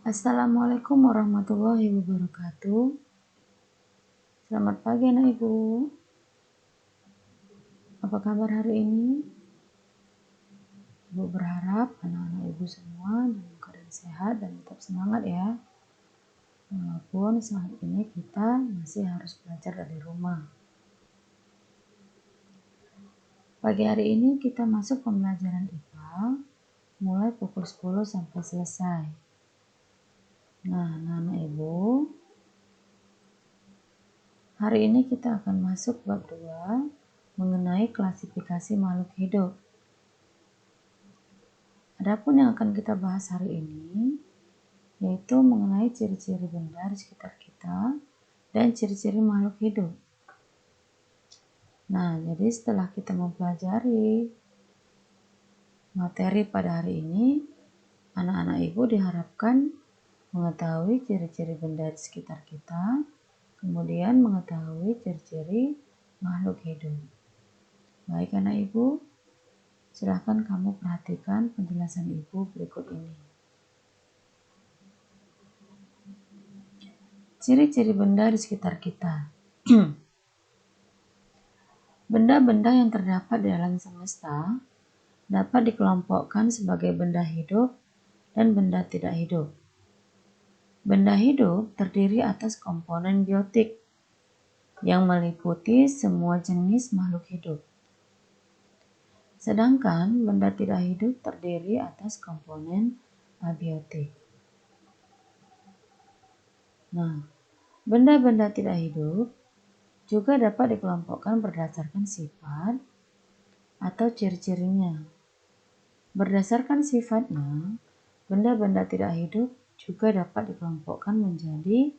Assalamualaikum warahmatullahi wabarakatuh. Selamat pagi anak ibu. Apa kabar hari ini? Ibu berharap anak-anak ibu semua dalam keadaan sehat dan tetap semangat ya. Walaupun saat ini kita masih harus belajar dari rumah. Pagi hari ini kita masuk pembelajaran IPA mulai pukul 10 sampai selesai. Nah, anak-anak ibu, hari ini kita akan masuk bab 2 mengenai klasifikasi makhluk hidup. Adapun yang akan kita bahas hari ini yaitu mengenai ciri-ciri benda di sekitar kita dan ciri-ciri makhluk hidup. Nah, jadi setelah kita mempelajari materi pada hari ini, anak-anak ibu diharapkan mengetahui ciri-ciri benda di sekitar kita, kemudian mengetahui ciri-ciri makhluk hidup. Baik anak ibu, silahkan kamu perhatikan penjelasan ibu berikut ini. Ciri-ciri benda di sekitar kita. Benda-benda yang terdapat di alam semesta dapat dikelompokkan sebagai benda hidup dan benda tidak hidup. Benda hidup terdiri atas komponen biotik yang meliputi semua jenis makhluk hidup. Sedangkan benda tidak hidup terdiri atas komponen abiotik. Nah, benda-benda tidak hidup juga dapat dikelompokkan berdasarkan sifat atau ciri-cirinya. Berdasarkan sifatnya, benda-benda tidak hidup juga dapat dikelompokkan menjadi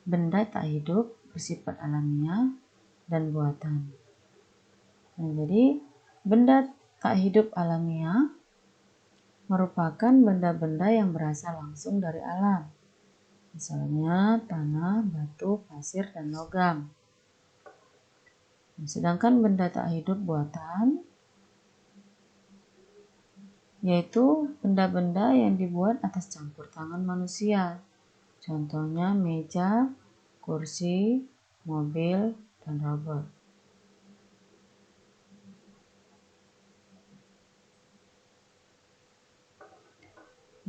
benda tak hidup bersifat alamiah dan buatan. Nah, jadi benda tak hidup alamiah merupakan benda-benda yang berasal langsung dari alam. Misalnya tanah, batu, pasir, dan logam. Sedangkan benda tak hidup buatan yaitu benda-benda yang dibuat atas campur tangan manusia. Contohnya meja, kursi, mobil, dan robot.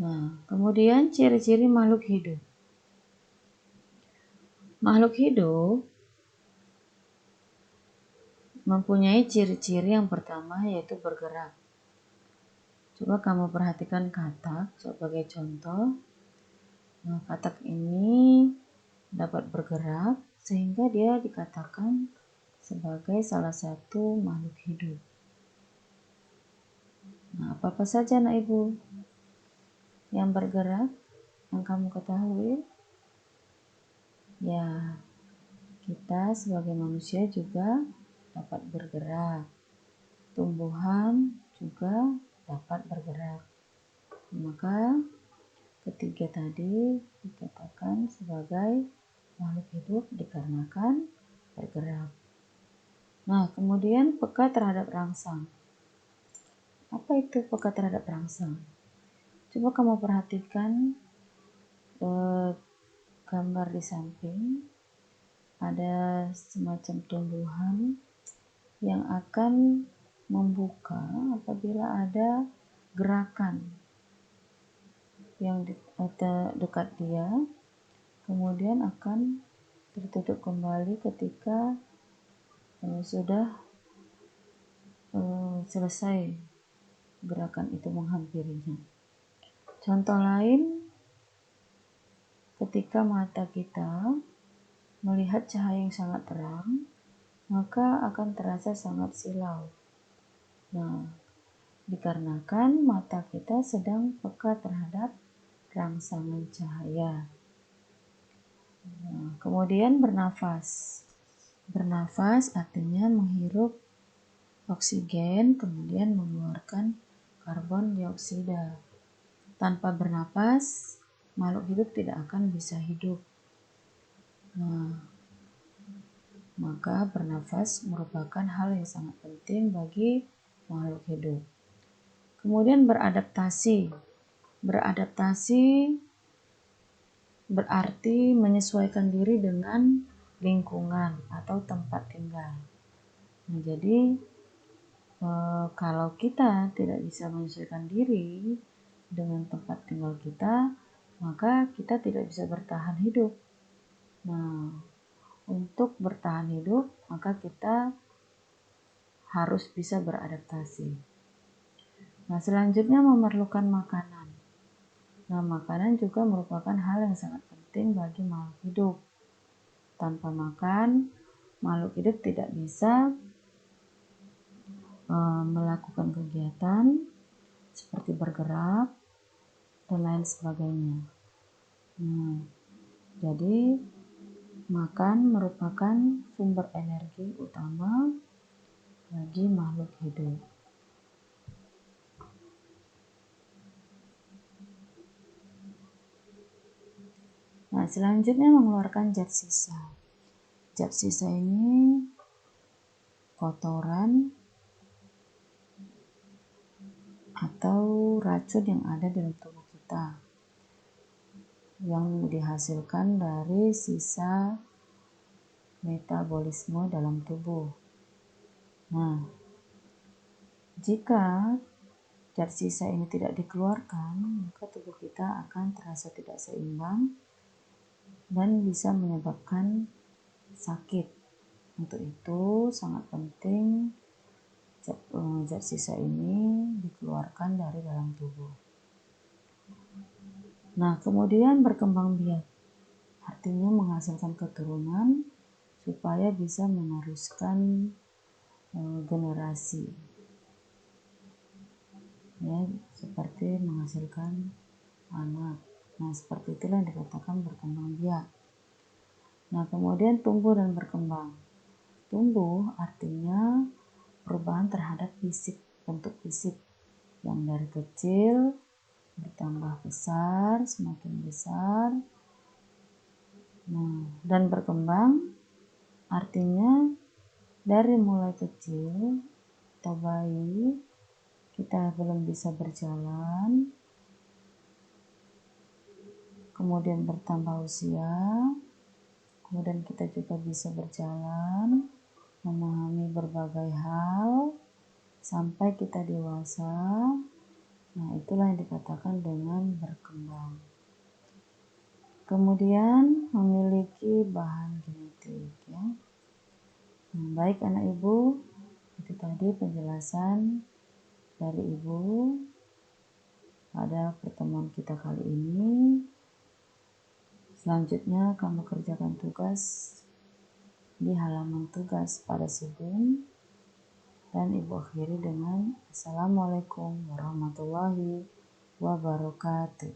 Nah, kemudian ciri-ciri makhluk hidup. Makhluk hidup mempunyai ciri-ciri yang pertama yaitu bergerak. Coba kamu perhatikan katak sebagai contoh. Nah, katak ini dapat bergerak sehingga dia dikatakan sebagai salah satu makhluk hidup. Nah, apa-apa saja anak ibu yang bergerak yang kamu ketahui? Ya, kita sebagai manusia juga dapat bergerak. Tumbuhan juga dapat bergerak. Maka ketiga tadi dikatakan sebagai makhluk hidup dikarenakan bergerak. Nah, kemudian peka terhadap rangsang. Apa itu peka terhadap rangsang? Coba kamu perhatikan gambar di samping. Ada semacam tumbuhan yang akan membuka apabila ada gerakan yang dekat dia, kemudian akan tertutup kembali ketika sudah selesai gerakan itu menghampirinya. Contoh lain, ketika mata kita melihat cahaya yang sangat terang, maka akan terasa sangat silau. Nah, dikarenakan mata kita sedang peka terhadap rangsangan cahaya. Nah, kemudian bernafas. Bernafas artinya menghirup oksigen, kemudian mengeluarkan karbon dioksida. Tanpa bernafas, makhluk hidup tidak akan bisa hidup. Nah, maka bernafas merupakan hal yang sangat penting bagi makhluk hidup. Kemudian beradaptasi. Beradaptasi berarti menyesuaikan diri dengan lingkungan atau tempat tinggal. Nah, jadi kalau kita tidak bisa menyesuaikan diri dengan tempat tinggal kita, maka kita tidak bisa bertahan hidup. Nah, untuk bertahan hidup, maka kita harus bisa beradaptasi. Nah, selanjutnya memerlukan makanan. Nah, makanan juga merupakan hal yang sangat penting bagi makhluk hidup. Tanpa makan, makhluk hidup tidak bisa melakukan kegiatan seperti bergerak dan lain sebagainya. Nah, jadi makan merupakan sumber energi utama bagi makhluk hidup. Nah, selanjutnya mengeluarkan zat sisa. Zat sisa ini kotoran atau racun yang ada dalam tubuh kita yang dihasilkan dari sisa metabolisme dalam tubuh. Nah, jika zat sisa ini tidak dikeluarkan, maka tubuh kita akan terasa tidak seimbang dan bisa menyebabkan sakit. Untuk itu sangat penting zat sisa ini dikeluarkan dari dalam tubuh. Nah, kemudian berkembang biak, artinya menghasilkan keturunan supaya bisa meneruskan generasi, ya, seperti menghasilkan anak. Nah, seperti itulah yang dikatakan berkembang biak. Nah, kemudian tumbuh dan berkembang. Tumbuh artinya perubahan terhadap fisik, bentuk fisik yang dari kecil bertambah besar, semakin besar. Nah, dan berkembang artinya dari mulai kecil atau bayi kita belum bisa berjalan, kemudian bertambah usia, kemudian kita juga bisa berjalan, memahami berbagai hal sampai kita dewasa. Nah, itulah yang dikatakan dengan berkembang. Kemudian memiliki bahan genetik, ya. Nah, baik anak ibu, itu tadi penjelasan dari ibu pada pertemuan kita kali ini. Selanjutnya kamu kerjakan tugas di halaman tugas pada Sidin. Dan ibu akhiri dengan Assalamualaikum warahmatullahi wabarakatuh.